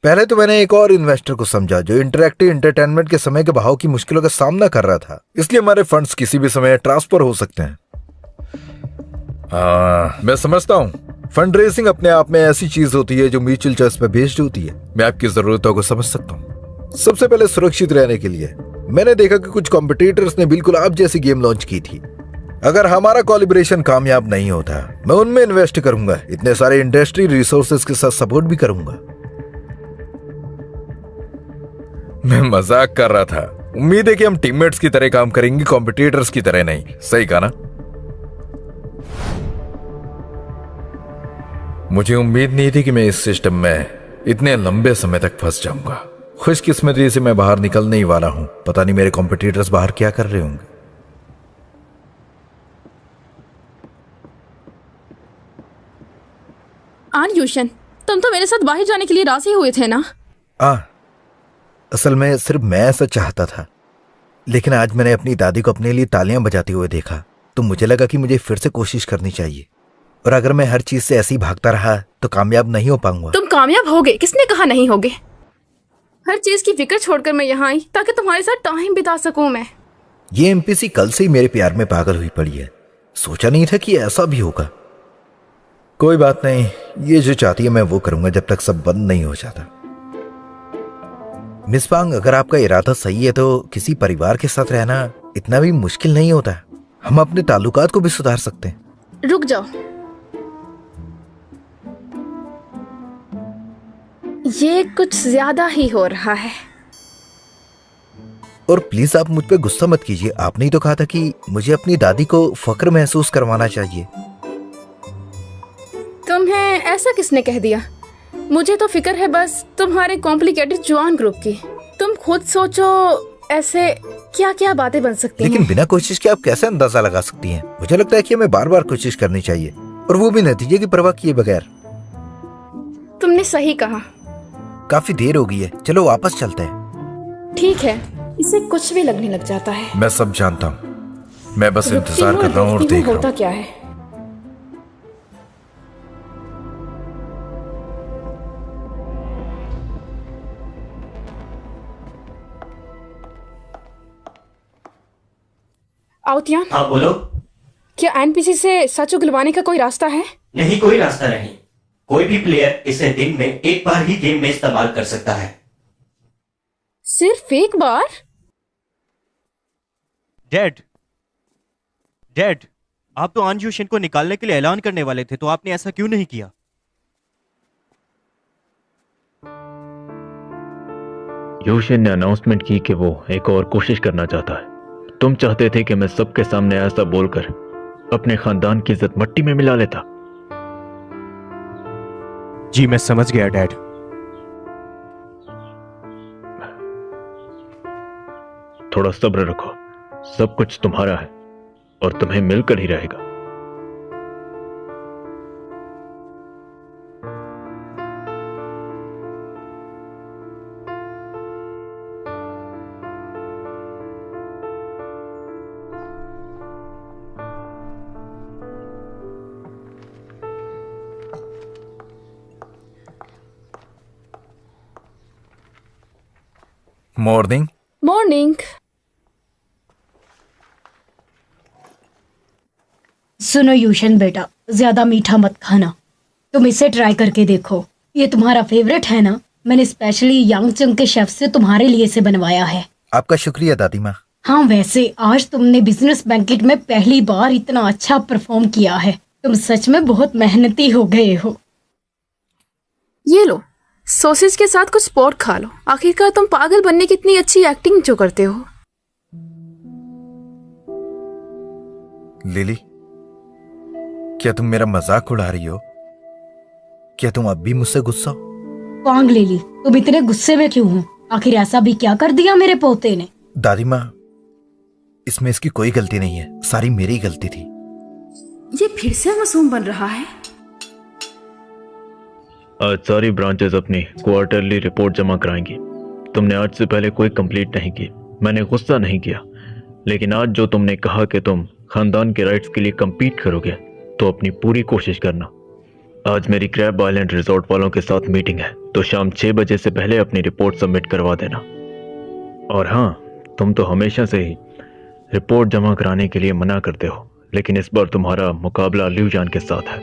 पहले तो मैंने एक और इन्वेस्टर को समझा जो इंटरैक्टिव एंटरटेनमेंट के समय के बहाव की मुश्किलों का सामना कर रहा था, इसलिए हमारे फंड्स किसी भी समय ट्रांसफर हो सकते हैं। मैं समझता हूँ फंड रेजिंग अपने आप में ऐसी चीज होती है जो म्यूचुअल चॉइस पे बेस्ड होती है। मैं आपकी जरूरतों को समझ सकता हूँ। सबसे पहले सुरक्षित रहने के लिए मैंने देखा कि कुछ कॉम्पिटिटर्स ने बिल्कुल आप जैसी गेम लॉन्च की थी। अगर हमारा कोलैबोरेशन कामयाब नहीं होता, मैं उनमें इन्वेस्ट करूंगा, इतने सारे इंडस्ट्री रिसोर्सेज के साथ सपोर्ट भी करूंगा। मैं मजाक कर रहा था। उम्मीद है कि हम टीममेट्स की तरह काम करेंगे, कॉम्पिटिटर्स की तरह नहीं। सही कहा ना? मुझे उम्मीद नहीं थी कि मैं इस सिस्टम में इतने लंबे समय तक फंस जाऊंगा। खुशकिस्मती से मैं बाहर निकलने ही वाला हूं। पता नहीं मेरे कॉम्पिटिटर्स बाहर क्या कर रहे होंगे। आन यूशन, तुम तो मेरे साथ बाहर जाने के लिए राजी हुए थे ना? असल में सिर्फ मैं ऐसा चाहता था, लेकिन आज मैंने अपनी दादी को अपने लिए तालियां बजाते हुए देखा तो मुझे लगा कि मुझे फिर से कोशिश करनी चाहिए। और अगर मैं हर चीज से ऐसे ही भागता रहा तो कामयाब नहीं हो पाऊंगा। तुम कामयाब होगे, किसने कहा नहीं होगे? हर चीज की फिक्र छोड़कर मैं यहाँ आई ताकि तुम्हारे साथ टाइम बिता सकूं। मैं ये एमपीसी कल से ही मेरे प्यार में पागल हुई पड़ी है। सोचा नहीं था कि ऐसा भी होगा। कोई बात नहीं, ये जो चाहती है मैं वो करूंगा जब तक सब बंद नहीं हो जाता। मिस पांग, अगर आपका इरादा सही है तो किसी परिवार के साथ रहना इतना भी मुश्किल नहीं होता। हम अपने ताल्लुकात को भी सुधार सकते हैं। रुक जाओ, ये कुछ ज्यादा ही हो रहा है। और प्लीज आप मुझ पे गुस्सा मत कीजिए। आपने ही तो कहा था कि मुझे अपनी दादी को फख्र महसूस करवाना चाहिए। तुम्हें ऐसा किसने कह दिया? मुझे तो फिक्र है बस तुम्हारे कॉम्प्लिकेटेड जवान ग्रुप की। तुम खुद सोचो ऐसे क्या क्या बातें बन सकती हैं। लेकिन बिना कोशिश के आप कैसे अंदाजा लगा सकती हैं? मुझे लगता है कि हमें बार बार कोशिश करनी चाहिए, और वो भी नतीजे की परवाह किए बगैर। तुमने सही कहा। काफी देर हो गई है, चलो वापस चलते हैं। ठीक है, इसे कुछ भी लगने लग जाता है। मैं सब जानता हूँ, मैं बस इंतजार कर रहा हूँ और देख रहा होता क्या है। आउतियान, हाँ बोलो। क्या एनपीसी से सच उगलवाने का कोई रास्ता है? नहीं, कोई रास्ता नहीं। कोई भी प्लेयर इसे दिन में एक बार ही गेम में इस्तेमाल कर सकता है। सिर्फ एक बार? डैड, आप तो आन यूशन को निकालने के लिए ऐलान करने वाले थे, तो आपने ऐसा क्यों नहीं किया? यूशन ने अनाउंसमेंट की कि वो एक और कोशिश करना चाहता है। तुम चाहते थे कि मैं सबके सामने ऐसा बोलकर अपने खानदान की इज्जत मट्टी में मिला लेता। जी मैं समझ गया डैड। थोड़ा सब्र रखो, सब कुछ तुम्हारा है और तुम्हें मिलकर ही रहेगा। मॉर्निंग। मॉर्निंग। सुनो यूशन बेटा, ज्यादा मीठा मत खाना। तुम इसे ट्राई करके देखो, ये तुम्हारा फेवरेट है ना? मैंने स्पेशली यांगचंग के शेफ से तुम्हारे लिए इसे बनवाया है। आपका शुक्रिया दादी माँ। हाँ, वैसे आज तुमने बिजनेस बैंकेट में पहली बार इतना अच्छा परफॉर्म किया है। तुम सच में बहुत मेहनती हो गए हो। ये लो, सॉसेज के साथ कुछ स्पॉट खा लो। आखिरकार तुम पागल बनने की इतनी अच्छी एक्टिंग जो करते हो। लिली, क्या तुम मेरा मजाक उड़ा रही हो? क्या तुम अब भी मुझसे गुस्सा हो? पांग लिली, तुम इतने गुस्से में क्यों हो? आखिर ऐसा भी क्या कर दिया मेरे पोते ने? दादी माँ, इसमें इसकी कोई गलती नहीं है, सारी मेरी गलती थी। ये फिर से मासूम बन रहा है। आज सारी ब्रांचेस अपनी क्वार्टरली रिपोर्ट जमा कराएंगी। तुमने आज से पहले कोई कंप्लीट नहीं की। मैंने गुस्सा नहीं किया, लेकिन आज जो तुमने कहा कि तुम खानदान के राइट्स के लिए compete करोगे, तो अपनी पूरी कोशिश करना। आज मेरी क्रैब आइलैंड रिजॉर्ट वालों के साथ मीटिंग है, तो शाम 6 बजे से पहले अपनी रिपोर्ट सबमिट करवा देना। और हाँ, तुम तो हमेशा से ही रिपोर्ट जमा कराने के लिए मना करते हो, लेकिन इस बार तुम्हारा मुकाबला ल्यूजान के साथ है।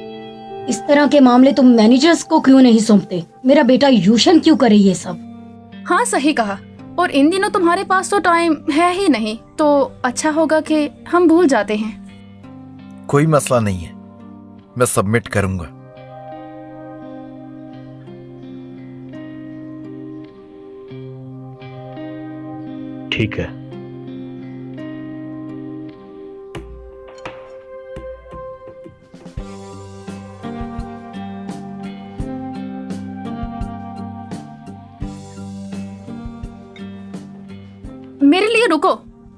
इस तरह के मामले तुम मैनेजर्स को क्यों नहीं सौंपते? मेरा बेटा यूशन क्यों करे ये सब? हाँ सही कहा। और इन दिनों तुम्हारे पास तो टाइम है ही नहीं, तो अच्छा होगा कि हम भूल जाते हैं। कोई मसला नहीं है, मैं सबमिट करूंगा। ठीक है। मेरे लिए रुको,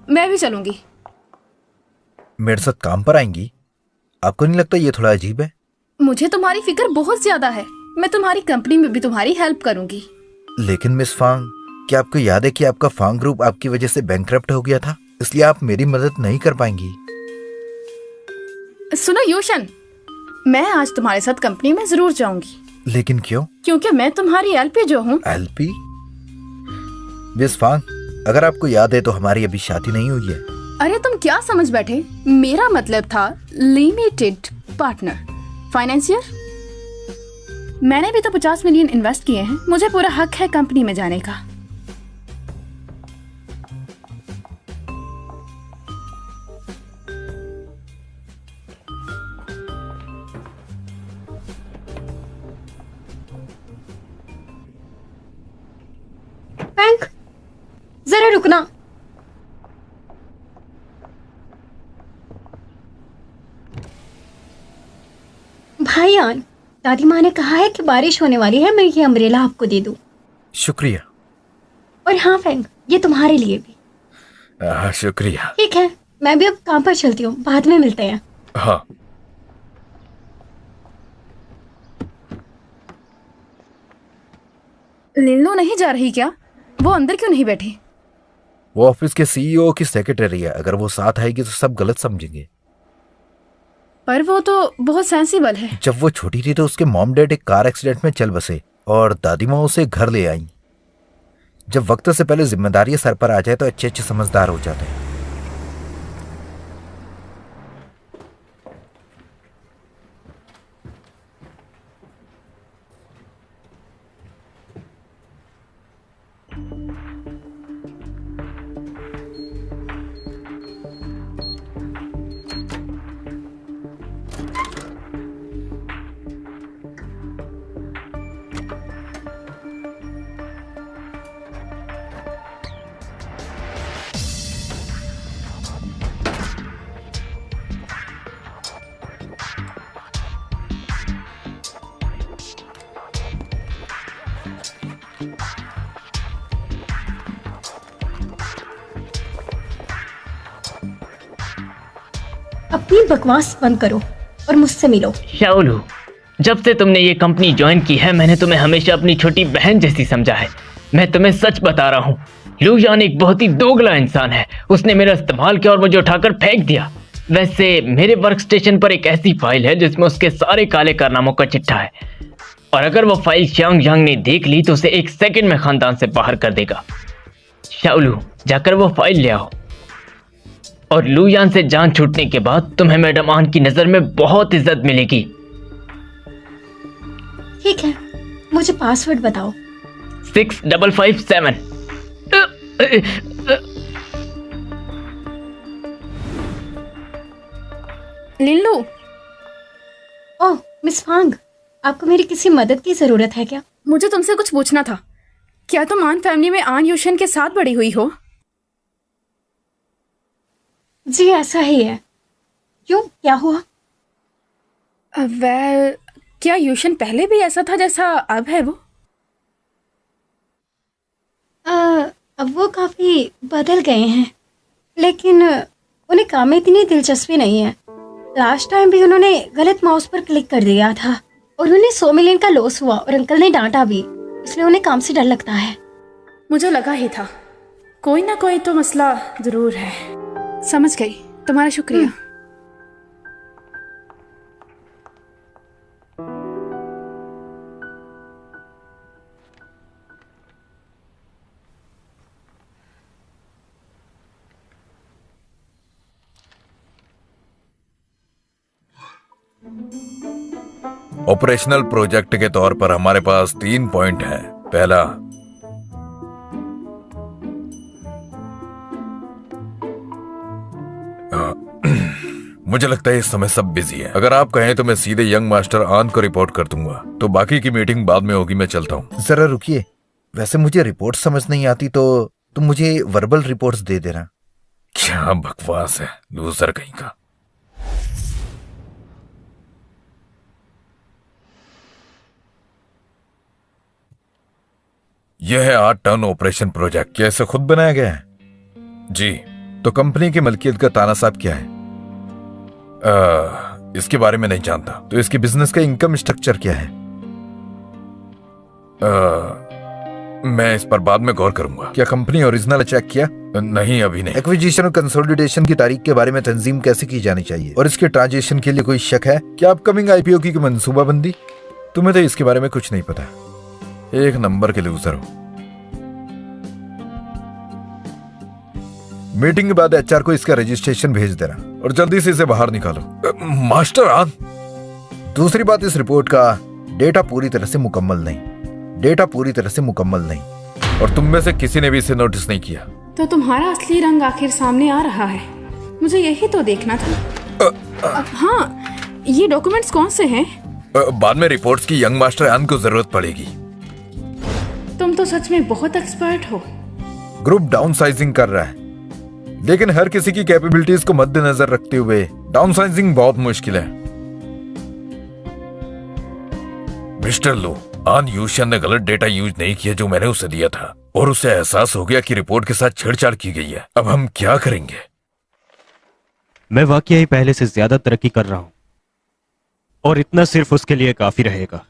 मैं भी चलूंगी। मेरे साथ काम पर आएंगी? आपको नहीं लगता ये थोड़ा अजीब है? मुझे तुम्हारी फिक्र बहुत ज्यादा है। मैं तुम्हारी कंपनी में भी तुम्हारी हेल्प करूंगी। लेकिन मिस फांग, क्या आपको याद है कि आपका फांग ग्रुप आपकी वजह से बैंकरप्ट हो गया था? इसलिए आप मेरी मदद नहीं कर पाएंगी। सुनो यूशन, मैं आज तुम्हारे साथ कंपनी में जरूर जाऊंगी। लेकिन क्यों? क्योंकि मैं तुम्हारी एलपी जो हूँ। एलपी? मिस फांग, अगर आपको याद है तो हमारी अभी शादी नहीं हुई है। अरे तुम क्या समझ बैठे? मेरा मतलब था लिमिटेड पार्टनर, फाइनेंसियर। मैंने भी तो 50 मिलियन इन्वेस्ट किए हैं। मुझे पूरा हक है कंपनी में जाने का। बैंक, जरा रुकना। भाईयान, दादी माँ ने कहा है कि बारिश होने वाली है, मैं ये अम्ब्रेला आपको दे दूं। शुक्रिया। और हाँ फैंक, ये तुम्हारे लिए भी। शुक्रिया। ठीक है, मैं भी अब काम पर चलती हूँ, बाद में मिलते हैं। हाँ। लिल्लू नहीं जा रही क्या? वो अंदर क्यों नहीं बैठी? वो ऑफिस के सीईओ की सेक्रेटरी है, अगर वो साथ आएगी तो सब गलत समझेंगे। पर वो तो बहुत सेंसिबल है। जब वो छोटी थी तो उसके मॉम डैड एक कार एक्सीडेंट में चल बसे और दादी माँ उसे घर ले आई। जब वक्त से पहले जिम्मेदारी सर पर आ जाए तो अच्छे अच्छे समझदार हो जाते हैं। अपनी बकवास बंद करो और मुझसे मिलो। शाओलू, जब से तुमने ये कंपनी ज्वाइन की है मैंने तुम्हें हमेशा अपनी छोटी बहन जैसी समझा है। मैं तुम्हें सच बता रहा हूँ, लूजान एक बहुत ही दोगला इंसान है। उसने मेरा इस्तेमाल किया और मुझे उठाकर फेंक दिया। वैसे मेरे वर्क स्टेशन पर एक ऐसी फाइल है जिसमें उसके सारे काले कारनामों का चिट्ठा है, और अगर वो फाइल शियांग यांग ने देख ली तो उसे 1 सेकंड में खानदान से बाहर कर देगा। शाओलू, जाकर वो फाइल ले आओ, और लूयान से जान छूटने के बाद तुम्हें मैडम आन की नजर में बहुत इज्जत मिलेगी। ठीक है, मुझे पासवर्ड बताओ। 6557। लिल्लू, ओह मिस फांग, आपको मेरी किसी मदद की जरूरत है क्या? मुझे तुमसे कुछ पूछना था। क्या तुम आन फैमिली में आन यूशन के साथ बड़ी हुई हो? जी ऐसा ही है। क्यों, क्या हुआ? वेल, क्या यूशन पहले भी ऐसा था जैसा अब है वो? अब वो काफी बदल गए हैं, लेकिन उन्हें काम में इतनी दिलचस्पी नहीं है। लास्ट टाइम भी उन्होंने गलत माउस पर क्लिक कर दिया था और उन्हें 100 मिलियन का लॉस हुआ और अंकल ने डांटा भी, इसलिए उन्हें काम से डर लगता है। मुझे लगा ही था, कोई ना कोई तो मसला जरूर है। समझ गई, तुम्हारा शुक्रिया। ऑपरेशनल प्रोजेक्ट के तौर पर हमारे पास 3 पॉइंट हैं। पहला, मुझे लगता है इस समय सब बिजी है। अगर आप कहें तो मैं सीधे यंग मास्टर आन को रिपोर्ट कर दूंगा, तो बाकी की मीटिंग बाद में होगी। मैं चलता हूँ। जरा रुकिए, वैसे मुझे रिपोर्ट समझ नहीं आती तो तुम मुझे वर्बल रिपोर्ट्स दे देना। क्या बकवास है, लूजर कहीं का। यह है 8 टन ऑपरेशन प्रोजेक्ट। क्या इसे खुद बनाया गया है? जी। तो कंपनी की मलकियत का ताना साहब क्या है? इसके बारे में नहीं जानता। तो इसकी बिजनेस का इनकम स्ट्रक्चर क्या है? मैं इस पर बाद में गौर करूंगा। क्या कंपनी ओरिजिनल चेक किया? नहीं, अभी नहीं। एक्विजिशन और कंसोलिडेशन की तारीख के बारे में तंजीम कैसे की जानी चाहिए और इसके ट्रांजेक्शन के लिए कोई शक है? क्या अपकमिंग आईपीओ की मंसूबाबंदी? तुम्हें तो इसके बारे में कुछ नहीं पता। एक नंबर के लूजर हो। मीटिंग के बाद एचआर को इसका रजिस्ट्रेशन भेज देना और जल्दी से इसे बाहर निकालो। मास्टर आन। दूसरी बात, इस रिपोर्ट का डेटा पूरी तरह से मुकम्मल नहीं। और तुम में से किसी ने भी इसे नोटिस नहीं किया। तो तुम्हारा असली रंग आखिर सामने आ रहा है। मुझे यही तो देखना था। हाँ, ये डॉक्यूमेंट्स कौन से हैं? बाद में रिपोर्ट्स की यंग मास्टर आन को जरूरत पड़ेगी। तुम तो सच में बहुत एक्सपर्ट हो। ग्रुप डाउनसाइजिंग कर रहा है, लेकिन हर किसी की कैपेबिलिटीज को मद्देनजर रखते हुए डाउनसाइजिंग बहुत मुश्किल है। मिस्टर लो, आन यूशन ने गलत डेटा यूज नहीं किया जो मैंने उसे दिया था, और उसे एहसास हो गया कि रिपोर्ट के साथ छेड़छाड़ की गई है। अब हम क्या करेंगे? मैं वाकई ही पहले से ज्यादा तरक्की कर रहा हूं, और इतना सिर्फ उसके लिए काफी रहेगा।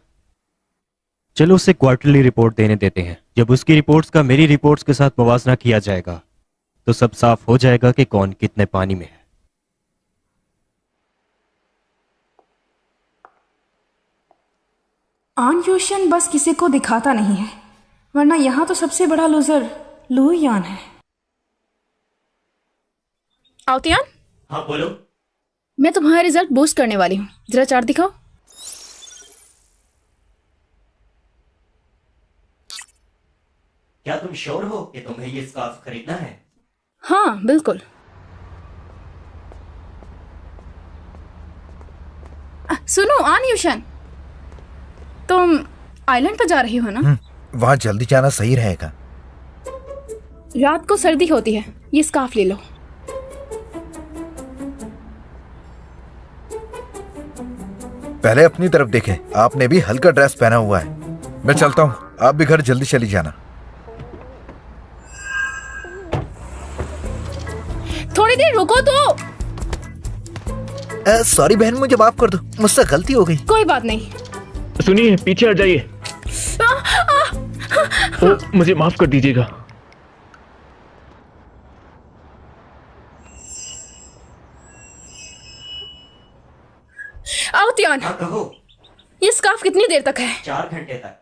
चलो उसे क्वार्टरली रिपोर्ट देने देते हैं। जब उसकी रिपोर्ट्स का मेरी रिपोर्ट्स के साथ मवाजना किया जाएगा तो सब साफ हो जाएगा कि कौन कितने पानी में है। आन यूशन बस किसी को दिखाता नहीं है, वरना यहाँ तो सबसे बड़ा लूजर लू यान है। आवतियान, हाँ बोलो। मैं तुम्हारा रिजल्ट बूस्ट करने वाली हूँ, जरा चार्ट दिखाओ। क्या तुम श्योर हो कि तुम्हें ये स्कार्फ खरीदना है? हाँ बिल्कुल। सुनो आन यूशन, तुम आइलैंड पर जा रही हो ना? वहां जल्दी जाना सही रहेगा। रात को सर्दी होती है, ये स्कार्फ ले लो। पहले अपनी तरफ देखें, आपने भी हल्का ड्रेस पहना हुआ है। मैं चलता हूँ, आप भी घर जल्दी चली जाना। थोड़ी देर रुको तो। सॉरी बहन, मुझे माफ कर दो, मुझसे गलती हो गई। कोई बात नहीं। सुनिए, पीछे हट जाइए। मुझे माफ कर दीजिएगा। आवतियान, हाँ कहो। ये स्कार्फ कितनी देर तक है? 4 घंटे तक।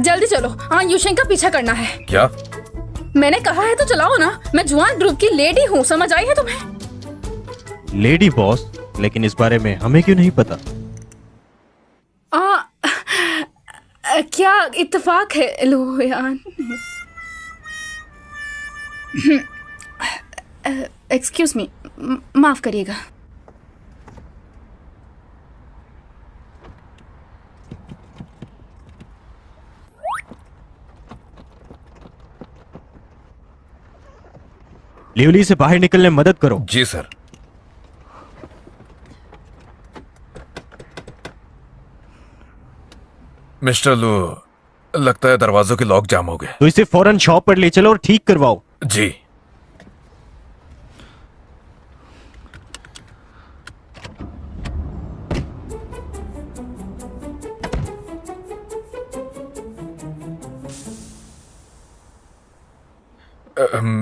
जल्दी चलो, हाँ यूशन का पीछा करना है। क्या? मैंने कहा है तो चलाओ ना। मैं जुआन ग्रुप की लेडी हूँ, समझ आई है तुम्हें? लेडी बॉस, लेकिन इस बारे में हमें क्यों नहीं पता? क्या इत्तेफाक है लोयान? एक्सक्यूज मी, माफ करिएगा। लिवली से बाहर निकलने में मदद करो। जी सर। मिस्टर लू, लगता है दरवाजों के लॉक जाम हो गए। तो इसे फौरन शॉप पर ले चलो और ठीक करवाओ। जी।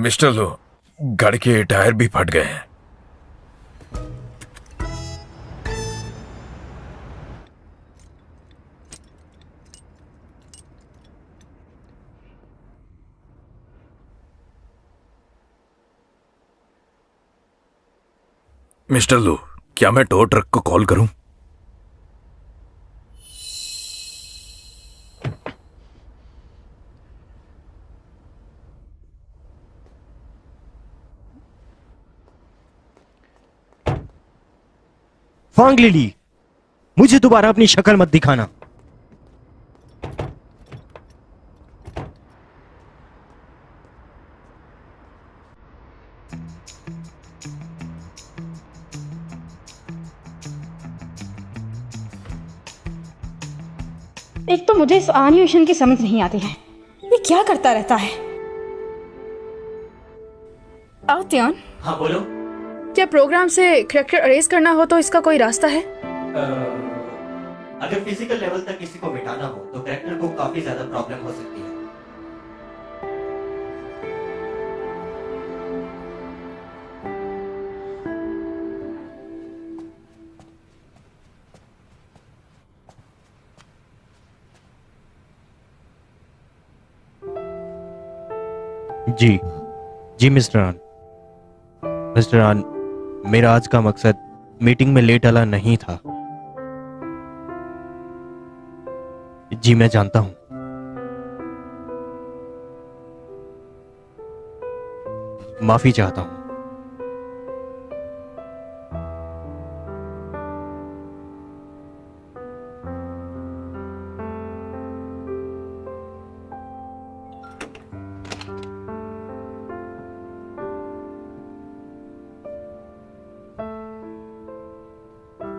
मिस्टर लू, गाड़ी के टायर भी फट गए हैं। मिस्टर लू, क्या मैं टो ट्रक को कॉल करूं? फांग लिली, मुझे दोबारा अपनी शक्ल मत दिखाना। एक तो मुझे इस एनिमेशन की समझ नहीं आती है, ये क्या करता रहता है। आउत्यान, हाँ बोलो। क्या प्रोग्राम से कैरेक्टर अरेज करना हो तो इसका कोई रास्ता है? अगर फिजिकल लेवल तक किसी को मिटाना हो तो कैरेक्टर को काफी ज्यादा प्रॉब्लम हो सकती है। जी जी मिस्टर आन। मिस्टर आन, मेरा आज का मकसद मीटिंग में लेट आना नहीं था। जी मैं जानता हूं। माफी चाहता हूं।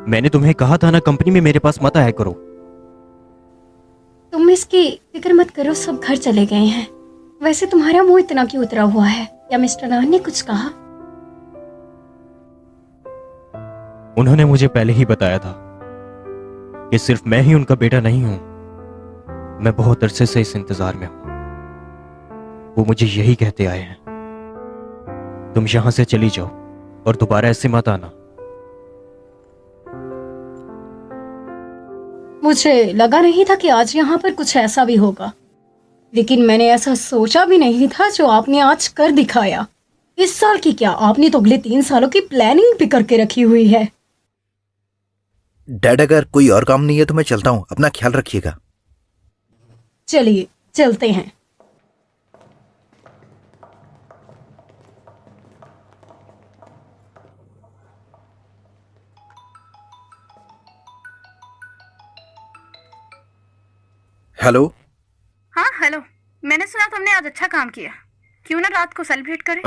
मैंने तुम्हें कहा था ना, कंपनी में मेरे पास मत आया करो। तुम इसकी फिक्र मत करो, सब घर चले गए हैं। वैसे तुम्हारा मुंह इतना क्यों उतरा हुआ है? या मिस्टर नान ने कुछ कहा? उन्होंने मुझे पहले ही बताया था कि सिर्फ मैं ही उनका बेटा नहीं हूं। मैं बहुत अरसे से इस इंतजार में हूं। वो मुझे यही कहते आए हैं, तुम यहां से चली जाओ और दोबारा ऐसे मत आना। मुझे लगा नहीं था कि आज यहाँ पर कुछ ऐसा भी होगा, लेकिन मैंने ऐसा सोचा भी नहीं था जो आपने आज कर दिखाया। इस साल की क्या, आपने तो अगले 3 सालों की प्लानिंग भी करके रखी हुई है। डैड, अगर कोई और काम नहीं है तो मैं चलता हूँ। अपना ख्याल रखिएगा। चलिए चलते हैं। हेलो। हाँ हेलो, मैंने सुना तुमने आज अच्छा काम किया। क्यों ना रात को सेलिब्रेट करें?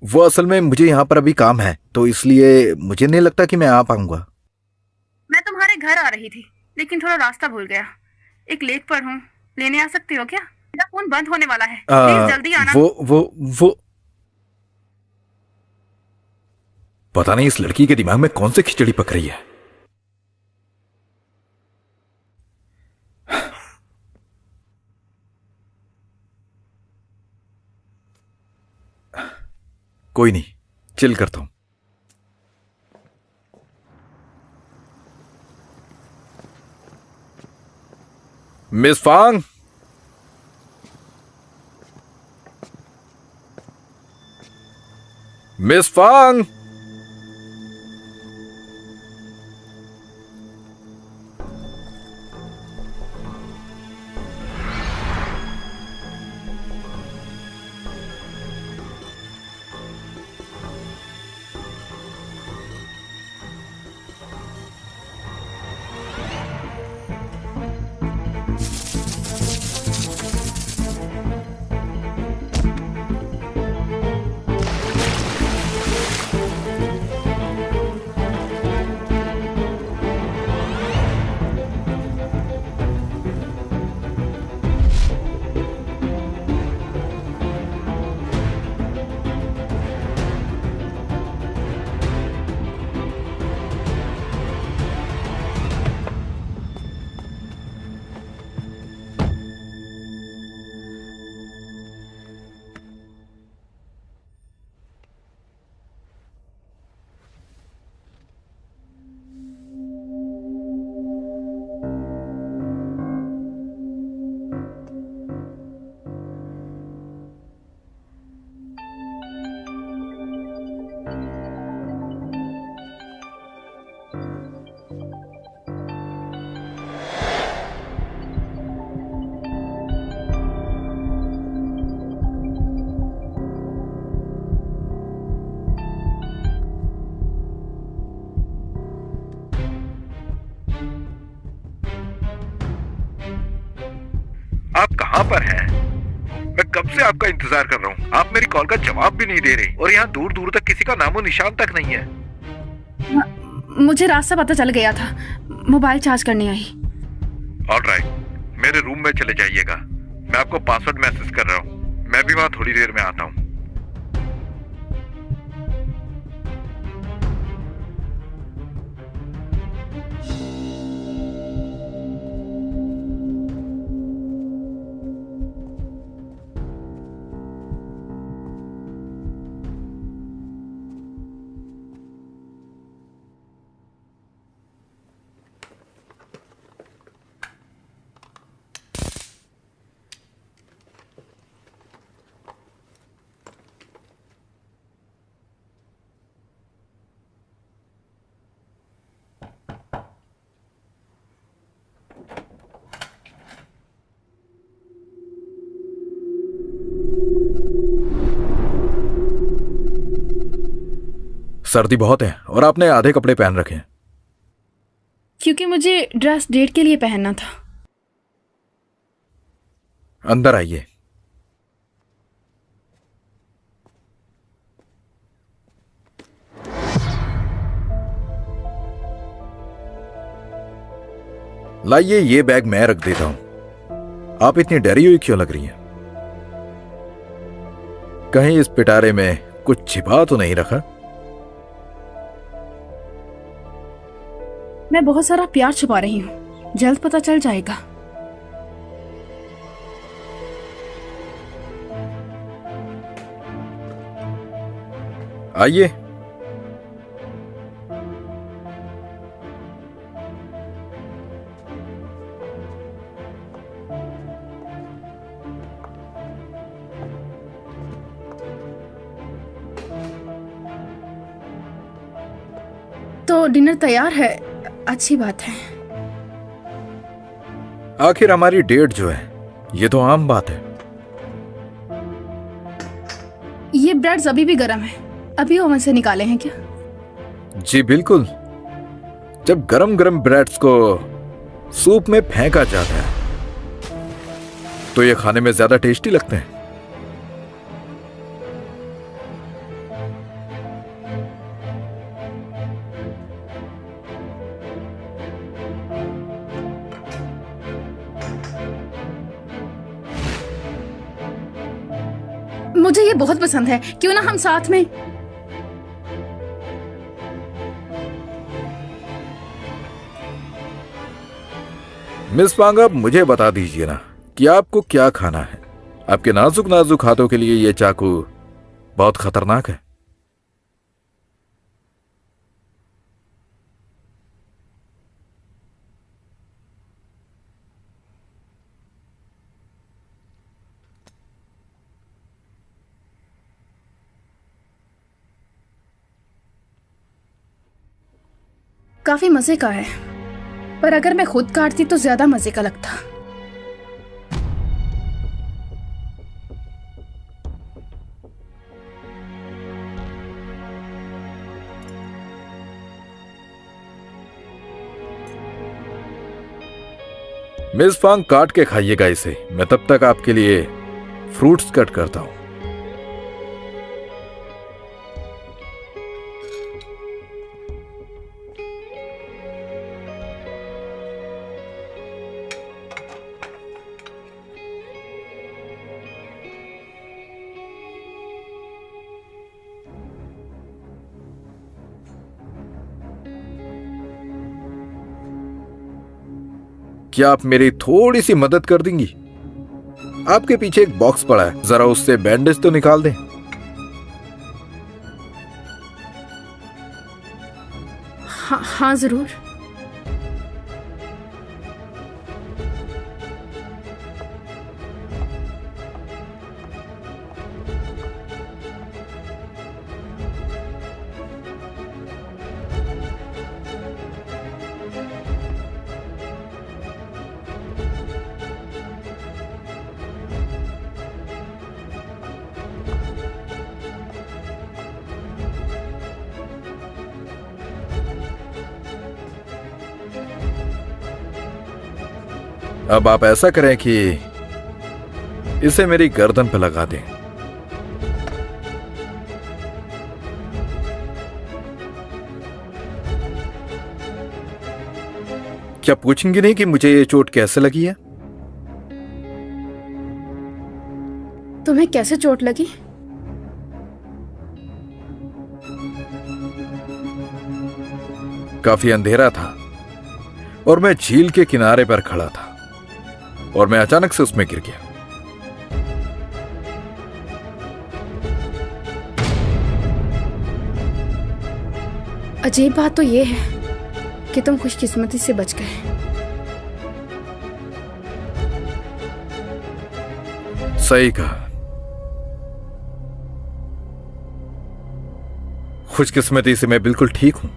वो असल में मुझे यहाँ पर अभी काम है, तो इसलिए मुझे नहीं लगता कि मैं आ पाऊंगा। मैं तुम्हारे घर आ रही थी, लेकिन थोड़ा रास्ता भूल गया। एक लेक पर हूँ, लेने आ सकती हो क्या? मेरा फोन बंद होने वाला है, प्लीज जल्दी आना। वो पता नहीं इस लड़की के दिमाग में कौन सी खिचड़ी पक रही है। कोई नहीं, चिल करता हूं। मिस फांग, मिस फांग, आप कहाँ पर हैं? मैं कब से आपका इंतजार कर रहा हूँ। आप मेरी कॉल का जवाब भी नहीं दे रही और यहाँ दूर दूर तक किसी का नामो निशान तक नहीं है। मुझे रास्ता पता चल गया था, मोबाइल चार्ज करने आई। ऑलराइट, मेरे रूम में चले जाइएगा। मैं आपको पासवर्ड मैसेज कर रहा हूँ। मैं भी वहाँ थोड़ी देर में आता हूँ। सर्दी बहुत है और आपने आधे कपड़े पहन रखे हैं। क्योंकि मुझे ड्रेस डेट के लिए पहनना था। अंदर आइए। लाइए, ये बैग मैं रख देता हूं। आप इतनी डरी हुई क्यों लग रही हैं? कहीं इस पिटारे में कुछ छिपा तो नहीं रखा? मैं बहुत सारा प्यार छुपा रही हूँ, जल्द पता चल जाएगा। आइए। तो डिनर तैयार है, अच्छी बात है। आखिर हमारी डेट जो है, ये तो आम बात है। ये ब्रेड्स अभी भी गर्म है, अभी ओवन से निकाले हैं क्या? जी बिल्कुल। जब गरम गरम ब्रेड्स को सूप में फेंका जाता है तो ये खाने में ज्यादा टेस्टी लगते हैं। मुझे ये बहुत पसंद है, क्यों ना हम साथ में। मिस पांग, आप मुझे बता दीजिए ना कि आपको क्या खाना है। आपके नाजुक नाजुक हाथों के लिए ये चाकू बहुत खतरनाक है। काफी मजे का है, पर अगर मैं खुद काटती तो ज्यादा मजे का लगता। मिस फांग, काट के खाइएगा इसे। मैं तब तक आपके लिए फ्रूट्स कट करता हूं। क्या आप मेरी थोड़ी सी मदद कर देंगी? आपके पीछे एक बॉक्स पड़ा है, जरा उससे बैंडेज तो निकाल दें। हाँ जरूर। अब आप ऐसा करें कि इसे मेरी गर्दन पे लगा दें। क्या पूछेंगे नहीं कि मुझे ये चोट कैसे लगी है? तुम्हें कैसे चोट लगी? काफी अंधेरा था और मैं झील के किनारे पर खड़ा था और मैं अचानक से उसमें गिर गया। अजीब बात तो ये है कि तुम खुशकिस्मती से बच गए। सही कहा। खुशकिस्मती से मैं बिल्कुल ठीक हूं।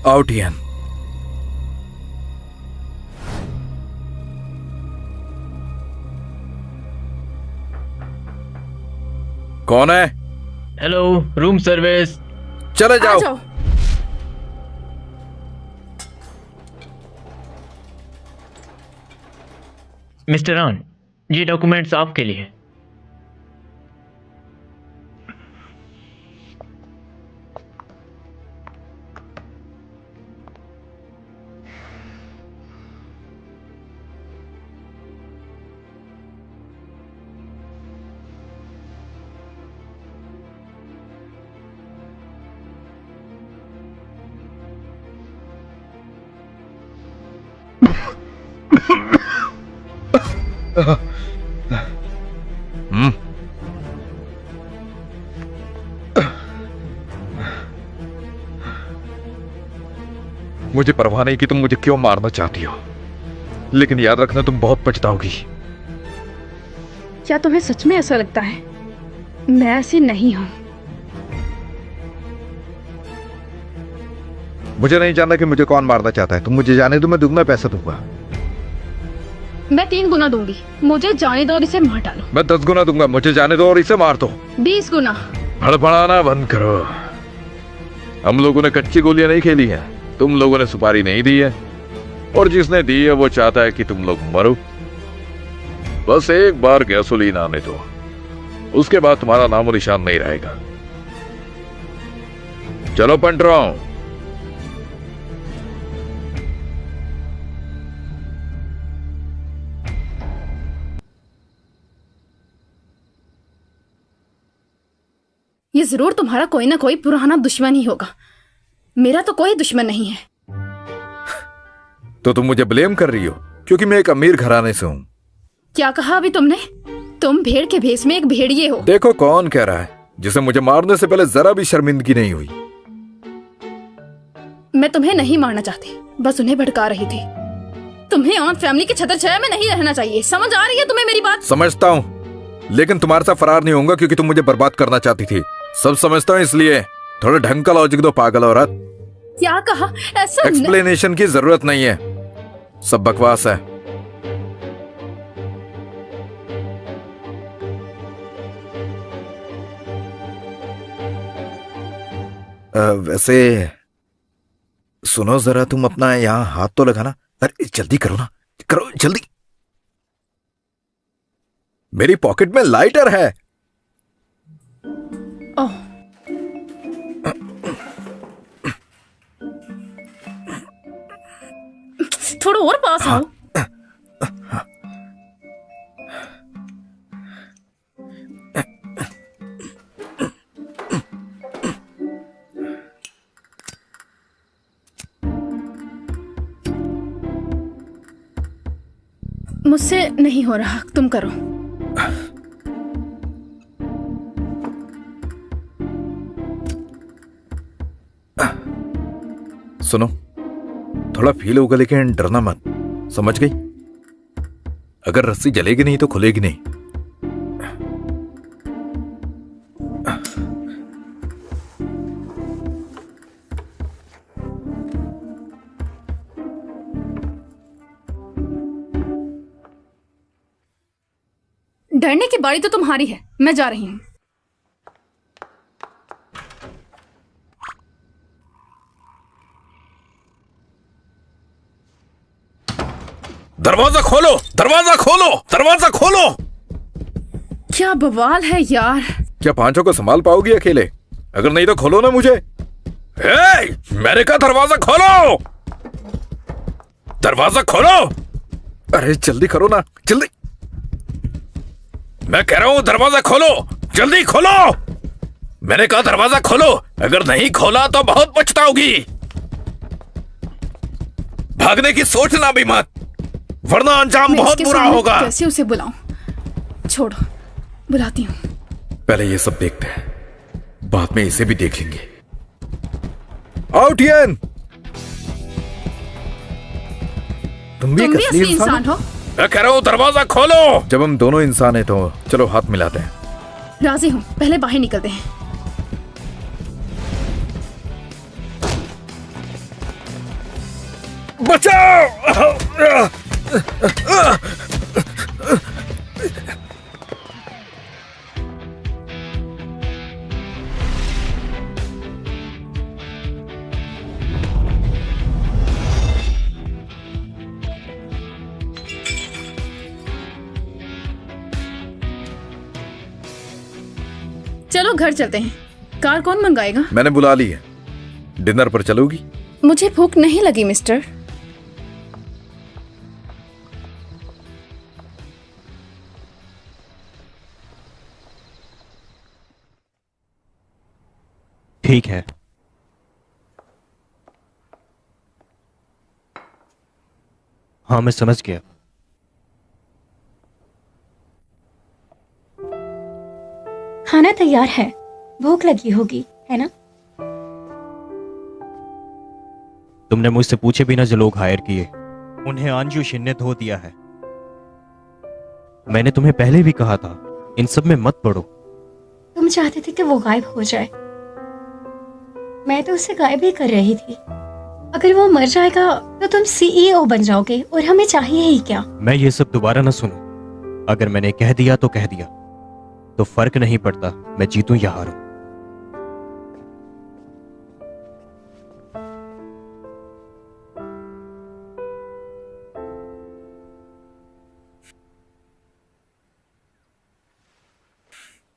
आउटियन, कौन है? Hello, room service. चले आ जाओ। जाओ। मिस्टर आन, ये डॉक्यूमेंट्स आपके लिए। मुझे परवाह नहीं कि तुम मुझे क्यों मारना चाहती हो, लेकिन याद रखना तुम बहुत पछताओगी। क्या तुम्हें सच में ऐसा लगता है? मैं ऐसी नहीं हूं। मुझे नहीं जानना कि मुझे कौन मारना चाहता है। तुम मुझे जाने दो, मैं दुगना पैसा दूंगा। मैं 3 गुना दूंगी। मुझे जाने दो और इसे मार डालो। मैं 10 गुना दूंगा। मुझे जाने दो और इसे मार दो। 20 गुना। हड़बड़ाना बंद करो। हम लोगों ने कच्ची गोलियां नहीं खेली हैं। तुम लोगों ने सुपारी नहीं दी है, और जिसने दी है वो चाहता है कि तुम लोग मरो। बस एक बार गैसोलीन आने दो, उसके बाद तुम्हारा नामो निशान नहीं रहेगा। चलो पंटराओ। ये जरूर तुम्हारा कोई ना कोई पुराना दुश्मन ही होगा। मेरा तो कोई दुश्मन नहीं है। तो तुम मुझे ब्लेम कर रही हो क्योंकि मैं एक अमीर घराने से हूं। क्या कहा अभी तुमने? तुम भेड़ के भेष में एक भेड़िए हो। देखो कौन कह रहा है, जिसे मुझे मारने से पहले जरा भी शर्मिंदगी नहीं हुई। मैं तुम्हें नहीं मारना चाहती, बस उन्हें भड़का रही थी। तुम्हें ऑन फैमिली की छत्रछाया में नहीं रहना चाहिए। समझ आ रही है तुम्हें मेरी बात? समझता हूं, लेकिन तुम्हारे साथ फरार नहीं होऊंगा क्योंकि तुम मुझे बर्बाद करना चाहती थी। सब समझता हूं, इसलिए थोड़ा ढंग का लॉजिक दो पागल औरत। क्या कहा? ऐसा एक्सप्लेनेशन की जरूरत नहीं है, सब बकवास है। वैसे सुनो जरा, तुम अपना यहां हाथ तो लगाना। अरे जल्दी करो ना, करो जल्दी। मेरी पॉकेट में लाइटर है। ओह, थोड़ा और पास आओ। मुझसे नहीं हो रहा, तुम करो। सुनो, थोड़ा फील होगा लेकिन डरना मत, समझ गई? अगर रस्सी जलेगी नहीं तो खुलेगी नहीं। डरने की बारी तो तुम्हारी है। मैं जा रही हूं। दरवाजा खोलो, दरवाजा खोलो, दरवाजा खोलो। क्या बवाल है यार। क्या पांचों को संभाल पाओगी अकेले? अगर नहीं तो खोलो ना मुझे। मैंने कहा दरवाजा खोलो, दरवाजा खोलो। अरे जल्दी करो ना, जल्दी। मैं कह रहा हूं दरवाजा खोलो, जल्दी खोलो। मैंने कहा दरवाजा खोलो, अगर नहीं खोला तो बहुत पछताओगी। भागने की सोचना भी मत, वरना अंजाम बहुत बुरा होगा। कैसे उसे बुलाऊं? छोड़ो, बुलाती हूँ। पहले ये सब देखते हैं, बाद में इसे भी देख लेंगे। आओ टियन, तुम भी असली इंसान हो? मैं कह रहा हूं दरवाजा खोलो। जब हम दोनों इंसान हैं तो चलो हाथ मिलाते हैं। राजी हूँ, पहले बाहर निकलते हैं। बचाओ! चलो घर चलते हैं। कार कौन मंगाएगा? मैंने बुला ली है। डिनर पर चलोगी? मुझे भूख नहीं लगी मिस्टर। ठीक है। हाँ मैं समझ गया। खाना तैयार है, भूख लगी होगी, है ना? तुमने मुझसे पूछे बिना जो लोग हायर किए, उन्हें अंजू शिन ने धो दिया है। मैंने तुम्हें पहले भी कहा था, इन सब में मत पड़ो। तुम चाहते थे कि वो गायब हो जाए, मैं तो उसे गायब ही कर रही थी। अगर वो मर जाएगा तो तुम CEO बन जाओगे और हमें चाहिए ही क्या? मैं ये सब दोबारा ना सुनूं। अगर मैंने कह दिया तो कह दिया, तो फर्क नहीं पड़ता मैं जीतूं या हारूं।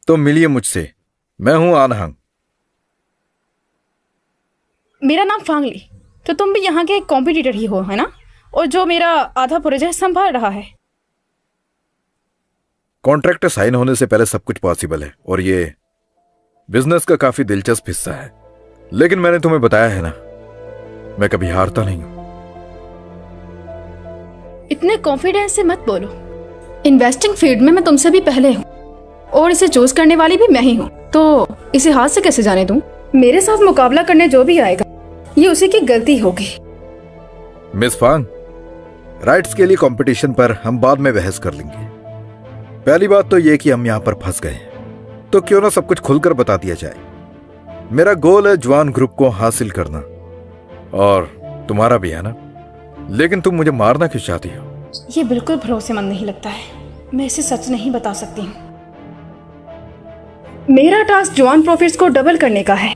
तो मिलिए मुझसे, मैं हूं आनहंग। मेरा नाम फांगली। तो तुम भी यहाँ के कॉम्पिटिटर ही हो, है ना? और जो मेरा आधा प्रोजेक्ट संभाल रहा है। कॉन्ट्रैक्ट साइन होने से पहले सब कुछ पॉसिबल है और ये बिजनेस का काफी दिलचस्प हिस्सा है। लेकिन मैंने तुम्हें बताया है ना, मैं कभी हारता नहीं हूं। इतने कॉन्फिडेंस से मत बोलो। इन्वेस्टिंग फील्ड में मैं तुमसे भी पहले हूँ और इसे चूज करने वाली भी मैं ही हूँ, तो इसे हाथ से कैसे जाने दूं? मेरे साथ मुकाबला करने जो भी आएगा, ये उसी की गलती होगी। मिस फांग, राइट्स के लिए कंपटीशन पर हम बाद में बहस कर लेंगे। पहली बात तो यह कि हम यहां पर फंस गए हैं, तो क्यों ना सब कुछ खुलकर बता दिया जाए। मेरा गोल है जवान ग्रुप को हासिल करना, और तुम्हारा भी है ना। लेकिन तुम मुझे मारना क्यों चाहती हो? ये बिल्कुल भरोसेमंद नहीं लगता है। मैं इसे सच नहीं बता सकती हूँ। मेरा टास्क जवान प्रॉफिट्स को डबल करने का है।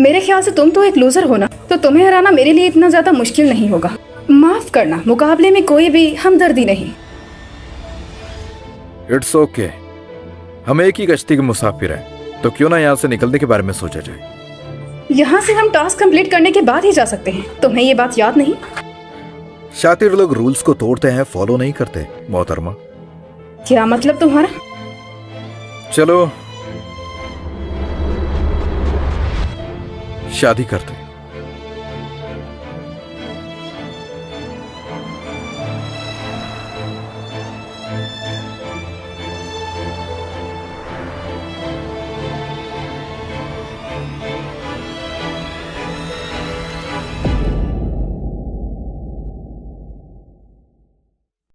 मेरे ख्याल से तुम तो एक लूजर हो ना, तो तुम्हें हराना मेरे लिए इतना ज्यादा मुश्किल नहीं होगा। माफ करना, मुकाबले में कोई भी हमदर्दी नहीं। इट्स ओके, हम एक ही कश्ती के मुसाफिर हैं, तो क्यों ना यहाँ से निकलने के बारे में सोचा जाए। यहाँ से हम टास्क कंप्लीट करने के बाद ही जा सकते हैं। तुम्हें ये बात याद नहीं? शातिर लोग रूल्स को तोड़ते हैं, फॉलो नहीं करते मोहतरमा। क्या मतलब तुम्हारा? चलो शादी करते हैं।